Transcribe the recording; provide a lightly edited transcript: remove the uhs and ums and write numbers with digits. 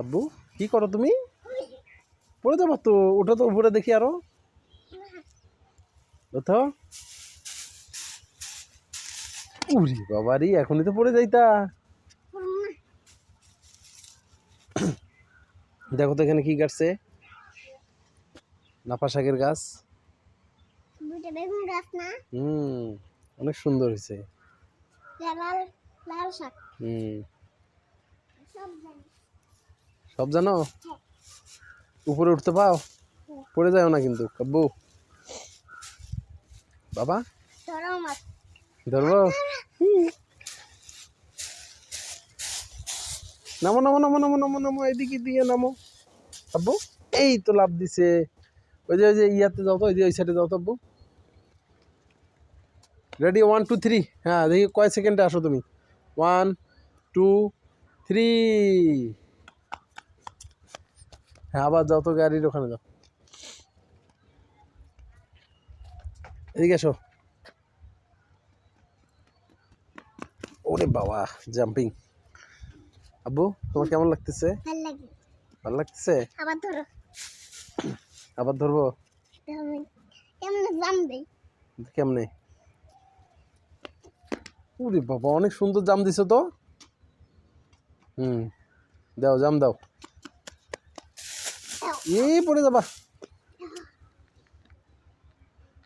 আব্বু কি করো তুমি? পড়ে যাবো তো, ওটা তো উপরে দেখি আরো। ওঠো। উরি বাবারি, এখনই তো পড়ে যাইতা। দেখো তো এখানে কি গাছছে, নাপা শাকের গাছ। বেগুন গাছ না? অনেক সুন্দর হয়েছে। লাল লাল শাক। সব জানো? উপরে উঠতে পাও? পড়ে যাও না কিন্তু আব্বু। বাবা ধরবো? নামো নামো নামো নামো নামো নামো, এদিকে দিয়ে নামো আব্বু। এই তো লাভ দিছে। ওই যে ইয়াতে যাও তো, ওই যে ওই সাইডে যাও তো আব্বু। রেডি 1 2 3। হ্যাঁ দেখি কয় সেকেন্ডে আসো তুমি। 1 2 3। হ্যাঁ আবার যাও তো, গাড়ির ওখানে যাও। এদিকে এসো। ওরে বাবা, জাম্পিং। আব্বু তোমার কেমন লাগতেছে? ভালো লাগে। ভালো লাগতেছে? আবার ধরো। আবার ধরবো? কেমনে জামবে? কেমনে? ওরে বাবা, অনেক সুন্দর জাম দিছো তো। দাও জাম দাও। এই পড়ে যাবা।